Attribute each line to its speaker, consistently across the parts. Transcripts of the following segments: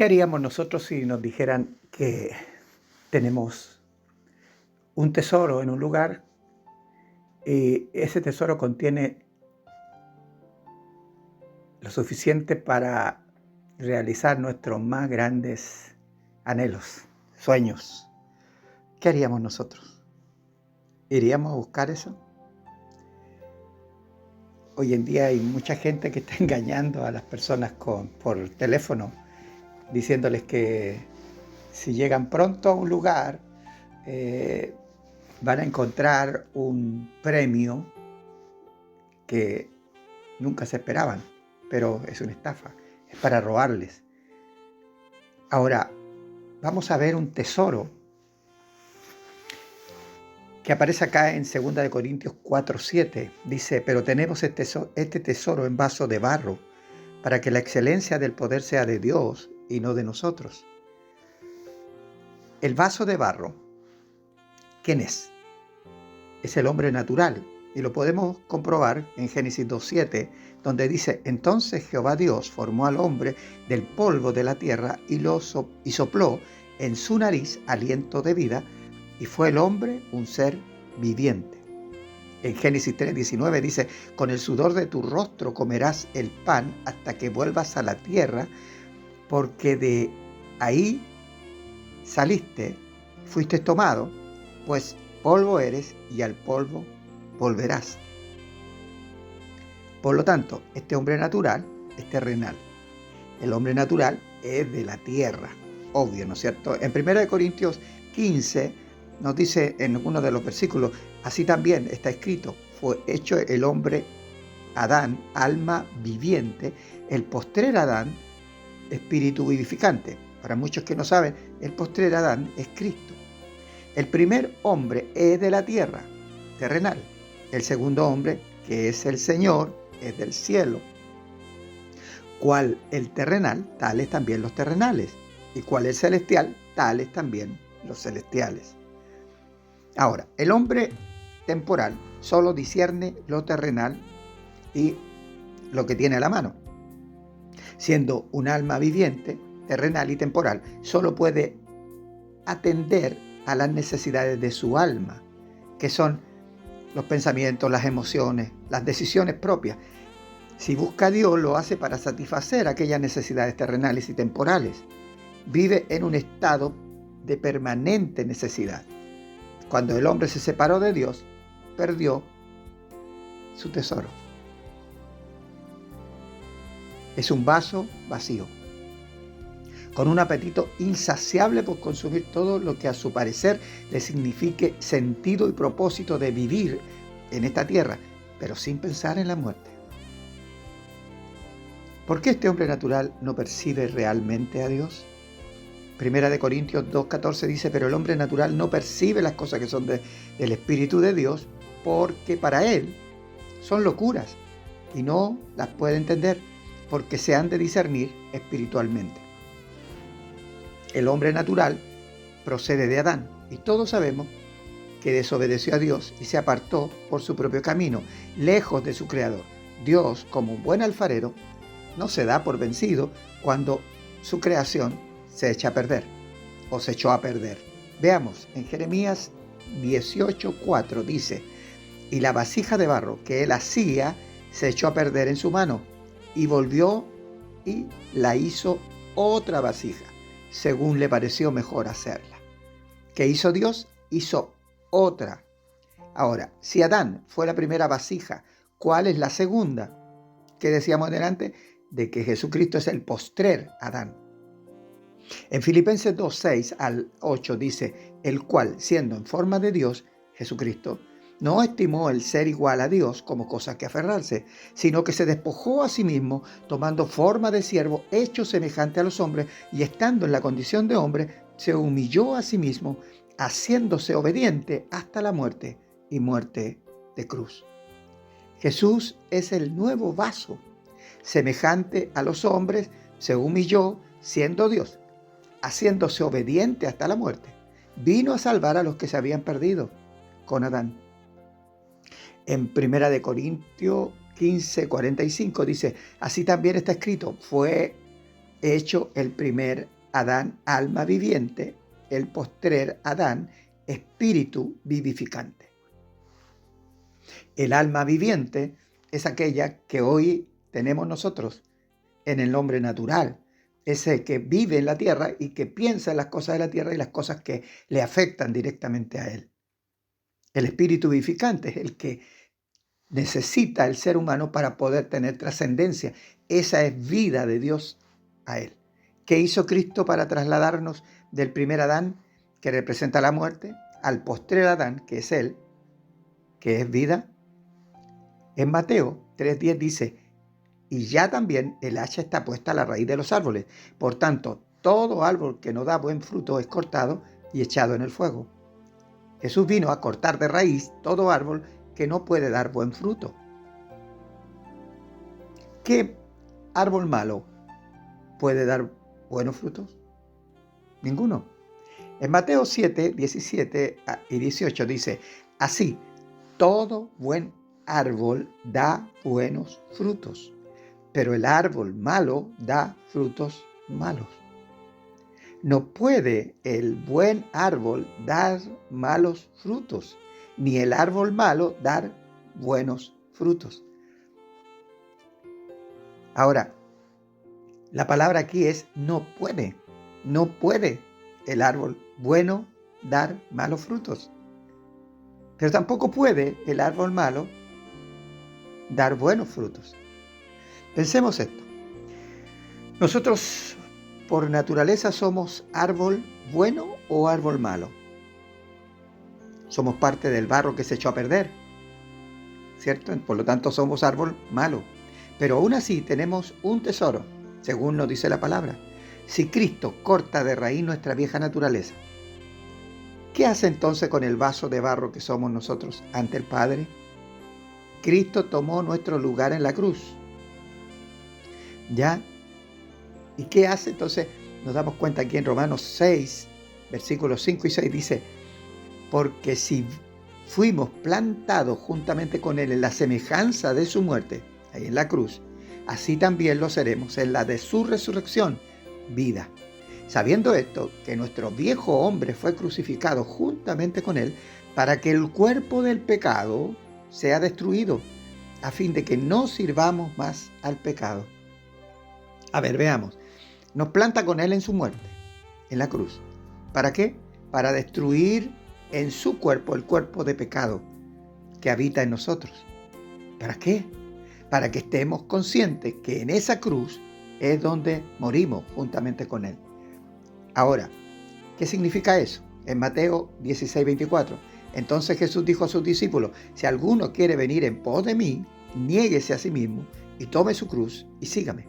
Speaker 1: ¿Qué haríamos nosotros si nos dijeran que tenemos un tesoro en un lugar y ese tesoro contiene lo suficiente para realizar nuestros más grandes anhelos, sueños? ¿Qué haríamos nosotros? ¿Iríamos a buscar eso? Hoy en día hay mucha gente que está engañando a las personas por teléfono, diciéndoles que si llegan pronto a un lugar, eh, van a encontrar un premio que nunca se esperaban, pero es una estafa, es para robarles. Ahora, vamos a ver un tesoro que aparece acá en 2 Corintios 4:7. Dice, pero tenemos este tesoro en vaso de barro, para que la excelencia del poder sea de Dios y no de nosotros. El vaso de barro, ¿quién es? Es el hombre natural, y lo podemos comprobar en Génesis 2:7, donde dice, entonces Jehová Dios formó al hombre del polvo de la tierra y sopló en su nariz aliento de vida, y fue el hombre un ser viviente. En Génesis 3:19 dice, con el sudor de tu rostro comerás el pan hasta que vuelvas a la tierra, porque de ahí saliste, fuiste tomado, pues polvo eres y al polvo volverás. Por lo tanto, este hombre natural es terrenal. El hombre natural es de la tierra, obvio, ¿no es cierto? En 1 Corintios 15 nos dice en uno de los versículos, así también está escrito, fue hecho el hombre Adán, alma viviente, el postrer Adán, espíritu vivificante. Para muchos que no saben, el postrer Adán es Cristo. El primer hombre es de la tierra, terrenal. El segundo hombre, que es el Señor, es del cielo. Cual el terrenal, tales también los terrenales. Y cual el celestial, tales también los celestiales. Ahora, el hombre temporal solo discierne lo terrenal y lo que tiene a la mano. Siendo un alma viviente, terrenal y temporal, solo puede atender a las necesidades de su alma, que son los pensamientos, las emociones, las decisiones propias. Si busca a Dios, lo hace para satisfacer aquellas necesidades terrenales y temporales. Vive en un estado de permanente necesidad. Cuando el hombre se separó de Dios, perdió su tesoro. Es un vaso vacío, con un apetito insaciable por consumir todo lo que a su parecer le signifique sentido y propósito de vivir en esta tierra, pero sin pensar en la muerte. ¿Por qué este hombre natural no percibe realmente a Dios? 1 Corintios 2:14 dice, pero el hombre natural no percibe las cosas que son del Espíritu de Dios, porque para él son locuras y no las puede entender, porque se han de discernir espiritualmente. El hombre natural procede de Adán, y todos sabemos que desobedeció a Dios y se apartó por su propio camino, lejos de su Creador. Dios, como un buen alfarero, no se da por vencido cuando su creación se echa a perder, o se echó a perder. Veamos, en Jeremías 18:4 dice, y la vasija de barro que él hacía se echó a perder en su mano, y volvió y la hizo otra vasija, según le pareció mejor hacerla. ¿Qué hizo Dios? Hizo otra. Ahora, si Adán fue la primera vasija, ¿cuál es la segunda? ¿Qué decíamos delante? De que Jesucristo es el postrer Adán. En Filipenses 2:6 al 8 dice, el cual, siendo en forma de Dios, Jesucristo, no estimó el ser igual a Dios como cosa que aferrarse, sino que se despojó a sí mismo, tomando forma de siervo, hecho semejante a los hombres, y estando en la condición de hombre, se humilló a sí mismo, haciéndose obediente hasta la muerte, y muerte de cruz. Jesús es el nuevo vaso, semejante a los hombres, se humilló siendo Dios, haciéndose obediente hasta la muerte. Vino a salvar a los que se habían perdido con Adán. En 1 Corintios 15:45 dice, así también está escrito, fue hecho el primer Adán alma viviente, el postrer Adán espíritu vivificante. El alma viviente es aquella que hoy tenemos nosotros en el hombre natural, ese que vive en la tierra y que piensa en las cosas de la tierra y las cosas que le afectan directamente a él. El espíritu vivificante es el que necesita el ser humano para poder tener trascendencia. Esa es vida de Dios a él. ¿Qué hizo Cristo para trasladarnos del primer Adán, que representa la muerte, al postrer Adán, que es él, que es vida? En Mateo 3:10 dice: y ya también el hacha está puesta a la raíz de los árboles. Por tanto, todo árbol que no da buen fruto es cortado y echado en el fuego. Jesús vino a cortar de raíz todo árbol que no puede dar buen fruto. ¿Qué árbol malo puede dar buenos frutos? Ninguno. En Mateo 7, 17 y 18 dice: así, todo buen árbol da buenos frutos, pero el árbol malo da frutos malos. No puede el buen árbol dar malos frutos, ni el árbol malo dar buenos frutos. Ahora, la palabra aquí es no puede. No puede el árbol bueno dar malos frutos. Pero tampoco puede el árbol malo dar buenos frutos. Pensemos esto. Nosotros por naturaleza somos árbol bueno o árbol malo. Somos parte del barro que se echó a perder, ¿cierto? Por lo tanto somos árbol malo. Pero aún así tenemos un tesoro, según nos dice la palabra. Si Cristo corta de raíz nuestra vieja naturaleza, ¿qué hace entonces con el vaso de barro que somos nosotros ante el Padre? Cristo tomó nuestro lugar en la cruz. ¿Ya? ¿Y qué hace? Entonces nos damos cuenta aquí en Romanos 6, versículos 5 y 6 dice: porque si fuimos plantados juntamente con Él en la semejanza de su muerte, ahí en la cruz, así también lo seremos en la de su resurrección, vida. Sabiendo esto, que nuestro viejo hombre fue crucificado juntamente con Él, para que el cuerpo del pecado sea destruido, a fin de que no sirvamos más al pecado. A ver, veamos. Nos planta con Él en su muerte, en la cruz. ¿Para qué? Para destruir en su cuerpo el cuerpo de pecado que habita en nosotros. ¿Para qué? Para que estemos conscientes que en esa cruz es donde morimos juntamente con Él. Ahora, ¿qué significa eso? En Mateo 16, 24. Entonces Jesús dijo a sus discípulos: si alguno quiere venir en pos de mí, niéguese a sí mismo y tome su cruz y sígame.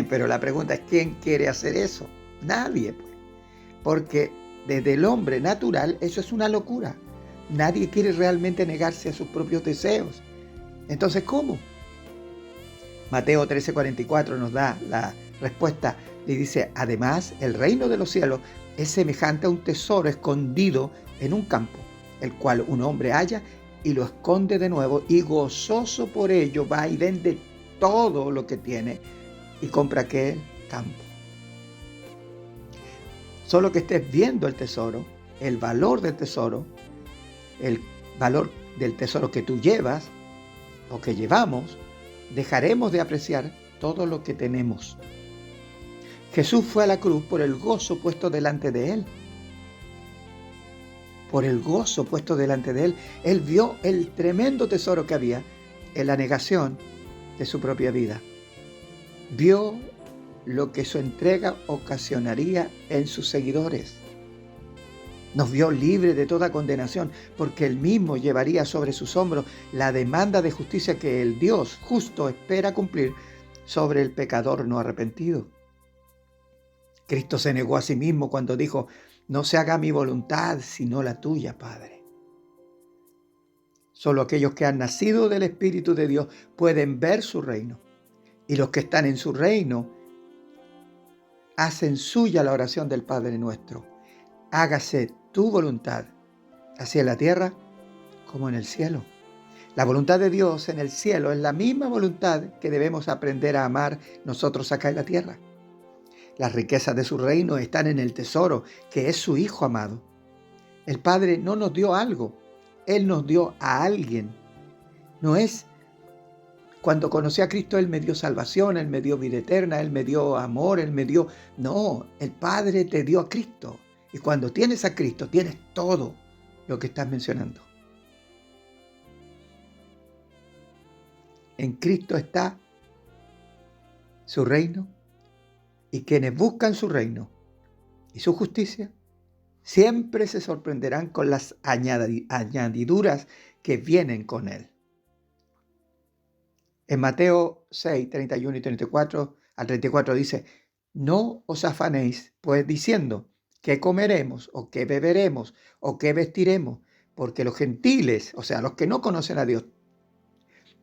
Speaker 1: Pero la pregunta es, ¿quién quiere hacer eso? Nadie, pues. Porque desde el hombre natural eso es una locura. Nadie quiere realmente negarse a sus propios deseos. Entonces, ¿cómo? Mateo 13:44 nos da la respuesta y dice: además, el reino de los cielos es semejante a un tesoro escondido en un campo, el cual un hombre halla y lo esconde de nuevo, y gozoso por ello va y vende todo lo que tiene y compra aquel campo. Solo que estés viendo el tesoro, el valor del tesoro, el valor del tesoro que tú llevas o que llevamos, dejaremos de apreciar todo lo que tenemos. Jesús fue a la cruz por el gozo puesto delante de Él. Por el gozo puesto delante de Él, Él vio el tremendo tesoro que había en la negación de su propia vida. Vio lo que su entrega ocasionaría en sus seguidores. Nos vio libre de toda condenación, porque Él mismo llevaría sobre sus hombros la demanda de justicia que el Dios justo espera cumplir sobre el pecador no arrepentido. Cristo se negó a sí mismo cuando dijo: no se haga mi voluntad, sino la tuya, Padre. Solo aquellos que han nacido del Espíritu de Dios pueden ver su reino. Y los que están en su reino hacen suya la oración del Padre nuestro: hágase tu voluntad, así en la tierra como en el cielo. La voluntad de Dios en el cielo es la misma voluntad que debemos aprender a amar nosotros acá en la tierra. Las riquezas de su reino están en el tesoro, que es su Hijo amado. El Padre no nos dio algo, Él nos dio a alguien. No es cuando conocí a Cristo, Él me dio salvación, Él me dio vida eterna, Él me dio amor, Él me dio... No, el Padre te dio a Cristo. Y cuando tienes a Cristo, tienes todo lo que estás mencionando. En Cristo está su reino, y quienes buscan su reino y su justicia siempre se sorprenderán con las añadiduras que vienen con Él. En Mateo 6, 31 y 34 al 34 dice: no os afanéis, pues diciendo, ¿qué comeremos, o qué beberemos, o qué vestiremos? Porque los gentiles, o sea, los que no conocen a Dios,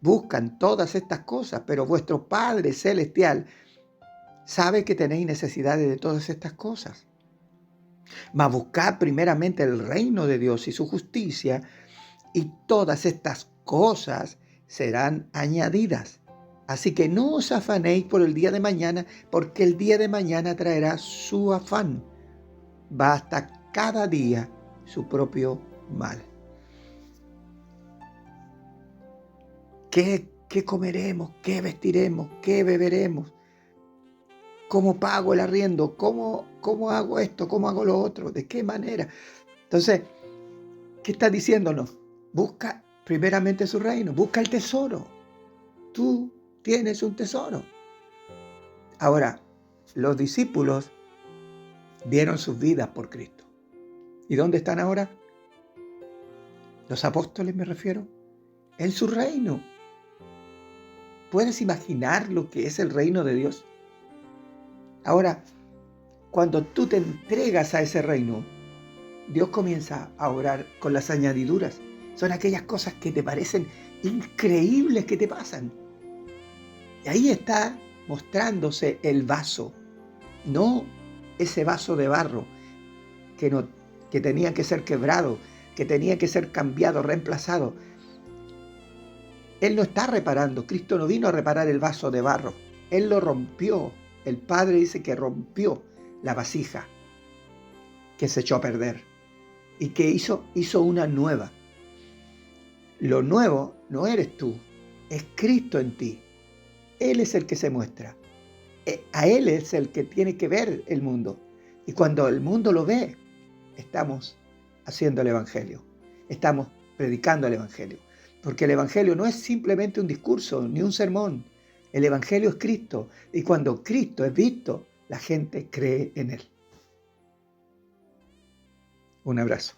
Speaker 1: buscan todas estas cosas, pero vuestro Padre Celestial sabe que tenéis necesidades de todas estas cosas. Mas buscad primeramente el reino de Dios y su justicia, y todas estas cosas serán añadidas. Así que no os afanéis por el día de mañana, porque el día de mañana traerá su afán. Basta cada día su propio mal. ¿Qué comeremos? ¿Qué vestiremos? ¿Qué beberemos? ¿Cómo pago el arriendo? ¿Cómo hago esto? ¿Cómo hago lo otro? ¿De qué manera? Entonces, ¿qué está diciéndonos? Busca primeramente su reino, busca el tesoro. Tú tienes un tesoro. Ahora, los discípulos dieron sus vidas por Cristo. ¿Y dónde están ahora? Los apóstoles, me refiero. En su reino. ¿Puedes imaginar lo que es el reino de Dios? Ahora, cuando tú te entregas a ese reino, Dios comienza a orar con las añadiduras. Son aquellas cosas que te parecen increíbles que te pasan. Y ahí está mostrándose el vaso, no ese vaso de barro que tenía que ser quebrado, que tenía que ser cambiado, reemplazado. Él no está reparando, Cristo no vino a reparar el vaso de barro, Él lo rompió. El Padre dice que rompió la vasija que se echó a perder y que hizo una nueva. Lo nuevo no eres tú, es Cristo en ti. Él es el que se muestra. A Él es el que tiene que ver el mundo. Y cuando el mundo lo ve, estamos haciendo el Evangelio. Estamos predicando el Evangelio. Porque el Evangelio no es simplemente un discurso ni un sermón. El Evangelio es Cristo. Y cuando Cristo es visto, la gente cree en Él. Un abrazo.